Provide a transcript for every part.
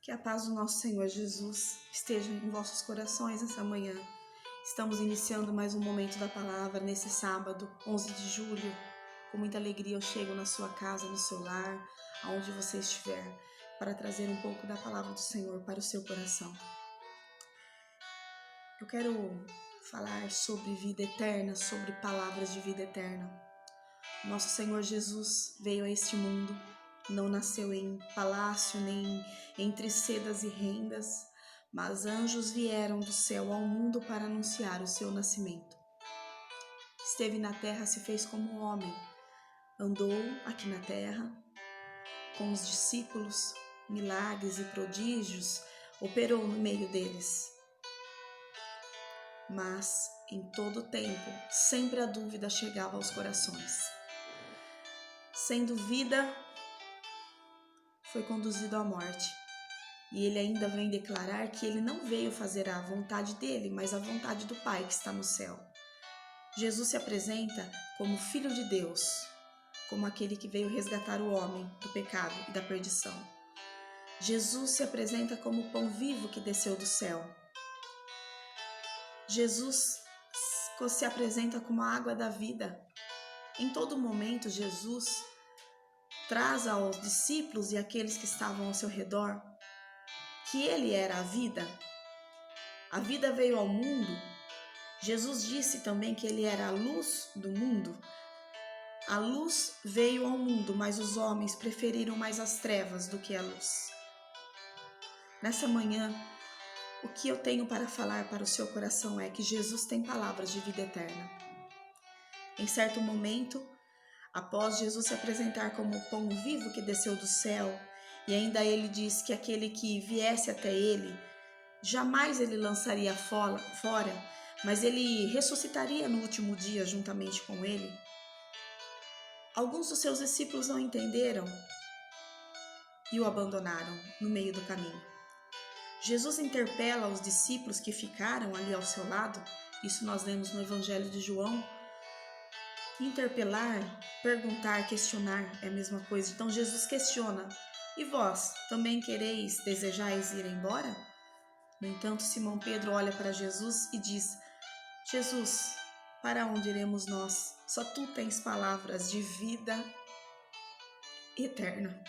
Que a paz do nosso Senhor Jesus esteja em vossos corações essa manhã. Estamos iniciando mais um momento da palavra nesse sábado, 11 de julho. Com muita alegria eu chego na sua casa, no seu lar, aonde você estiver, para trazer um pouco da palavra do Senhor para o seu coração. Eu quero falar sobre vida eterna, sobre palavras de vida eterna. Nosso Senhor Jesus veio a este mundo, não nasceu em palácio, nem entre sedas e rendas, mas anjos vieram do céu ao mundo para anunciar o seu nascimento. Esteve na terra, se fez como homem, andou aqui na terra com os discípulos, milagres e prodígios, operou no meio deles. Mas, em todo o tempo, sempre a dúvida chegava aos corações. Sendo vida, foi conduzido à morte. E ele ainda vem declarar que ele não veio fazer a vontade dele, mas a vontade do Pai que está no céu. Jesus se apresenta como Filho de Deus, como aquele que veio resgatar o homem do pecado e da perdição. Jesus se apresenta como o pão vivo que desceu do céu. Jesus se apresenta como a água da vida. Em todo momento, Jesus traz aos discípulos e àqueles que estavam ao seu redor que ele era a vida. A vida veio ao mundo. Jesus disse também que ele era a luz do mundo. A luz veio ao mundo, mas os homens preferiram mais as trevas do que a luz. Nessa manhã, o que eu tenho para falar para o seu coração é que Jesus tem palavras de vida eterna. Em certo momento, após Jesus se apresentar como o pão vivo que desceu do céu, e ainda ele diz que aquele que viesse até ele, jamais ele lançaria fora, mas ele ressuscitaria no último dia juntamente com ele. Alguns dos seus discípulos não entenderam e o abandonaram no meio do caminho. Jesus interpela os discípulos que ficaram ali ao seu lado, isso nós lemos no Evangelho de João. Interpelar, perguntar, questionar é a mesma coisa. Então Jesus questiona: e vós também quereis, desejais ir embora? No entanto, Simão Pedro olha para Jesus e diz: Jesus, para onde iremos nós? Só tu tens palavras de vida eterna.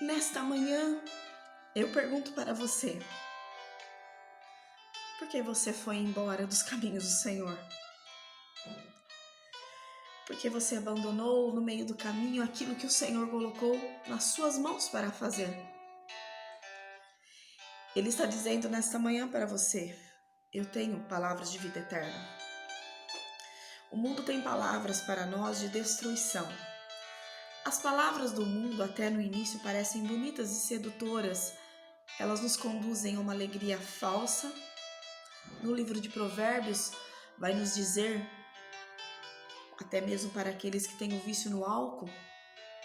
Nesta manhã, eu pergunto para você: por que você foi embora dos caminhos do Senhor? Porque você abandonou no meio do caminho aquilo que o Senhor colocou nas suas mãos para fazer. Ele está dizendo nesta manhã para você: eu tenho palavras de vida eterna. O mundo tem palavras para nós de destruição. As palavras do mundo até no início parecem bonitas e sedutoras. Elas nos conduzem a uma alegria falsa. No livro de Provérbios vai nos dizer, até mesmo para aqueles que têm o vício no álcool,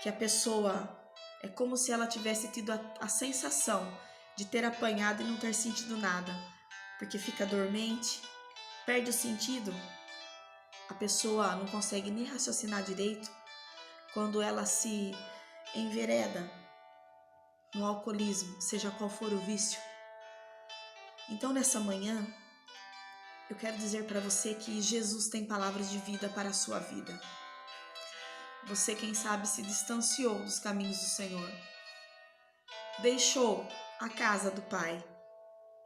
que a pessoa é como se ela tivesse tido a sensação de ter apanhado e não ter sentido nada, porque fica dormente, perde o sentido. A pessoa não consegue nem raciocinar direito quando ela se envereda no alcoolismo, seja qual for o vício. Então, nessa manhã, eu quero dizer para você que Jesus tem palavras de vida para a sua vida. Você, quem sabe, se distanciou dos caminhos do Senhor. Deixou a casa do Pai.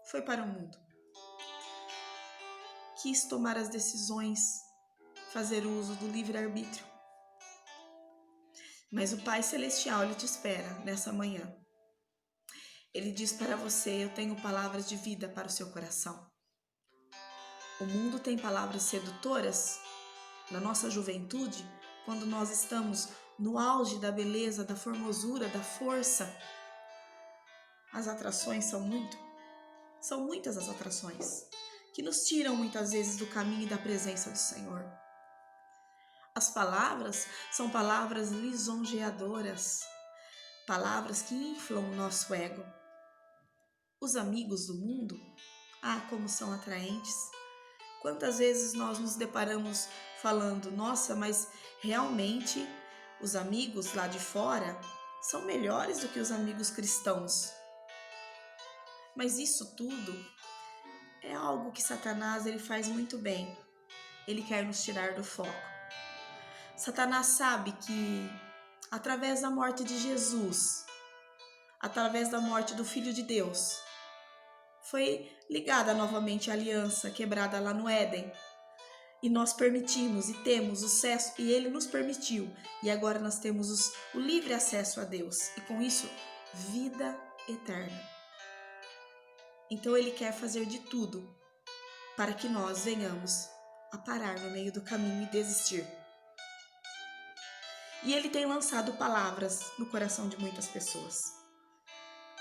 Foi para o mundo. Quis tomar as decisões, fazer uso do livre-arbítrio. Mas o Pai Celestial, Ele te espera nessa manhã. Ele diz para você: eu tenho palavras de vida para o seu coração. O mundo tem palavras sedutoras na nossa juventude, quando nós estamos no auge da beleza, da formosura, da força. As atrações são muitas as atrações, que nos tiram muitas vezes do caminho e da presença do Senhor. As palavras são palavras lisonjeadoras, palavras que inflam o nosso ego. Os amigos do mundo, como são atraentes. Quantas vezes nós nos deparamos falando: nossa, mas realmente os amigos lá de fora, são melhores do que os amigos cristãos. Mas isso tudo é algo que Satanás ele faz muito bem. Ele quer nos tirar do foco. Satanás sabe que através da morte de Jesus, através da morte do Filho de Deus, foi ligada novamente a aliança quebrada lá no Éden. E nós permitimos e temos acesso, e ele nos permitiu. E agora nós temos o livre acesso a Deus. E com isso, vida eterna. Então ele quer fazer de tudo para que nós venhamos a parar no meio do caminho e desistir. E ele tem lançado palavras no coração de muitas pessoas.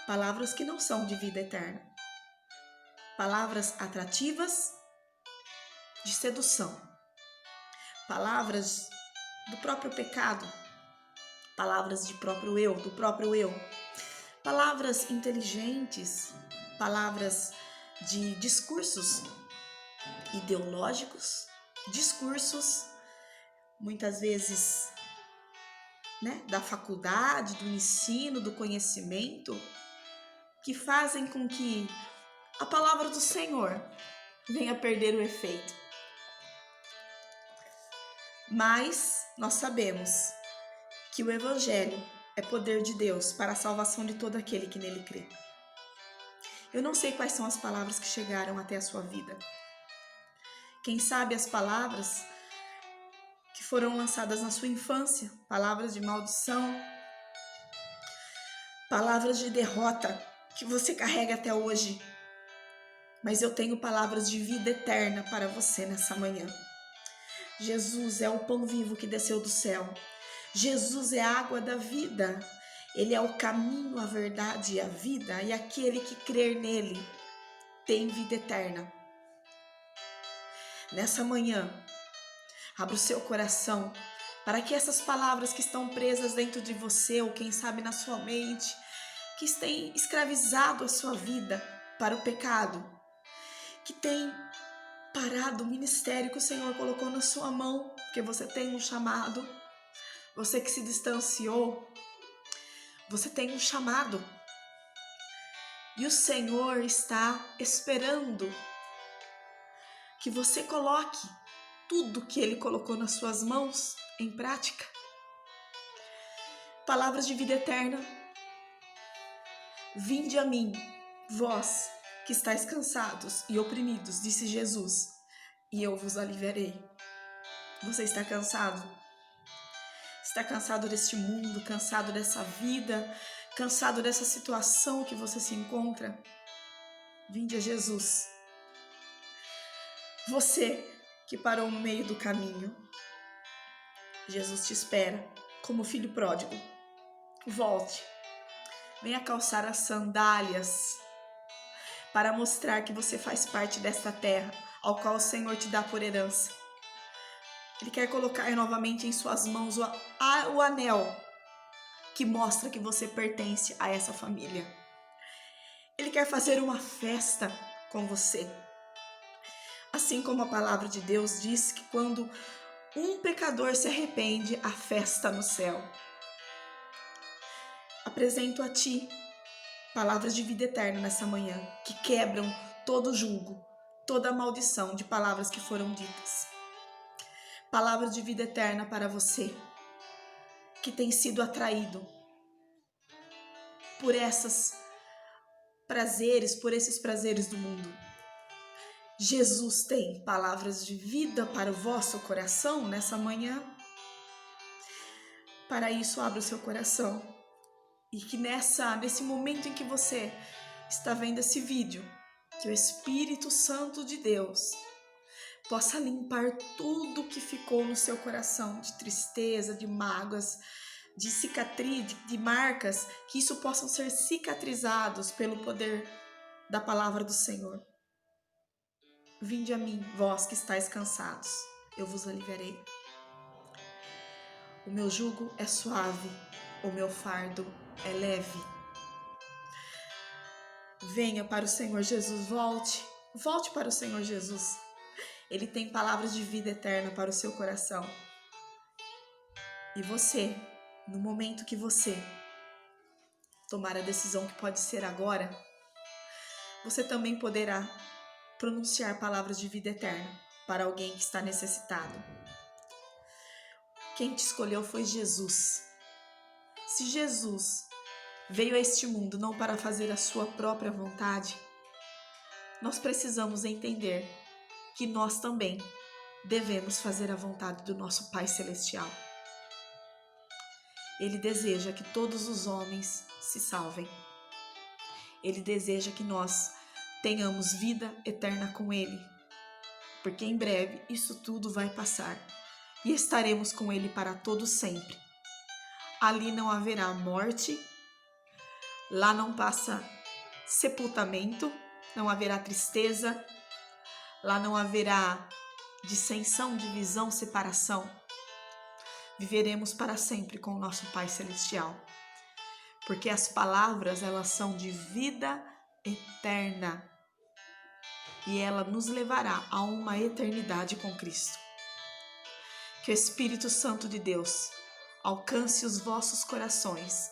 Palavras que não são de vida eterna. Palavras atrativas, de sedução. Palavras do próprio pecado. Palavras do próprio eu. Palavras inteligentes. Palavras de discursos ideológicos. Discursos, muitas vezes, da faculdade, do ensino, do conhecimento, que fazem com que a palavra do Senhor venha perder o efeito. Mas nós sabemos que o Evangelho é poder de Deus para a salvação de todo aquele que nele crê. Eu não sei quais são as palavras que chegaram até a sua vida. Quem sabe as palavras que foram lançadas na sua infância, palavras de maldição, palavras de derrota que você carrega até hoje. Mas eu tenho palavras de vida eterna para você nessa manhã. Jesus é o pão vivo que desceu do céu. Jesus é a água da vida. Ele é o caminho, a verdade e a vida. E aquele que crer nele tem vida eterna. Nessa manhã, abra o seu coração para que essas palavras que estão presas dentro de você, ou quem sabe na sua mente, que têm escravizado a sua vida para o pecado, que tem parado o ministério que o Senhor colocou na sua mão, porque você tem um chamado, você que se distanciou, você tem um chamado, e o Senhor está esperando que você coloque tudo que Ele colocou nas suas mãos em prática. Palavras de vida eterna. Vinde a mim, vós que estáis cansados e oprimidos, disse Jesus, e eu vos aliviarei. Você está cansado? Está cansado deste mundo, cansado dessa vida, cansado dessa situação que você se encontra? Vinde a Jesus. Você que parou no meio do caminho, Jesus te espera como filho pródigo. Volte, venha calçar as sandálias para mostrar que você faz parte desta terra, ao qual o Senhor te dá por herança. Ele quer colocar novamente em suas mãos o anel que mostra que você pertence a essa família. Ele quer fazer uma festa com você. Assim como a palavra de Deus diz que quando um pecador se arrepende, há festa no céu. Apresento a ti palavras de vida eterna nessa manhã, que quebram todo julgo, toda maldição de palavras que foram ditas. Palavras de vida eterna para você, que tem sido atraído por esses prazeres do mundo. Jesus tem palavras de vida para o vosso coração nessa manhã. Para isso, abra o seu coração. E que nesse momento em que você está vendo esse vídeo, que o Espírito Santo de Deus possa limpar tudo que ficou no seu coração, de tristeza, de mágoas, de cicatriz, de marcas, que isso possam ser cicatrizados pelo poder da palavra do Senhor. Vinde a mim, vós que estáis cansados, eu vos aliviarei. O meu jugo é suave, o meu fardo é leve. Venha para o Senhor Jesus, volte para o Senhor Jesus. Ele tem palavras de vida eterna para o seu coração. E você, no momento que você tomar a decisão que pode ser agora, você também poderá pronunciar palavras de vida eterna para alguém que está necessitado. Quem te escolheu foi Jesus. Se Jesus veio a este mundo não para fazer a sua própria vontade, nós precisamos entender que nós também devemos fazer a vontade do nosso Pai Celestial. Ele deseja que todos os homens se salvem. Ele deseja que nós tenhamos vida eterna com Ele, porque em breve isso tudo vai passar e estaremos com Ele para todo sempre. Ali não haverá morte, lá não passa sepultamento, não haverá tristeza, lá não haverá dissensão, divisão, separação. Viveremos para sempre com o nosso Pai Celestial, porque as palavras, elas são de vida eterna e ela nos levará a uma eternidade com Cristo. Que o Espírito Santo de Deus alcance os vossos corações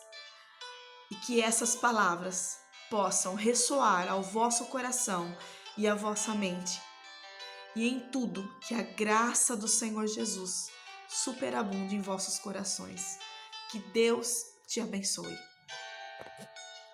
e que essas palavras possam ressoar ao vosso coração e à vossa mente, e em tudo que a graça do Senhor Jesus superabunde em vossos corações. Que Deus te abençoe.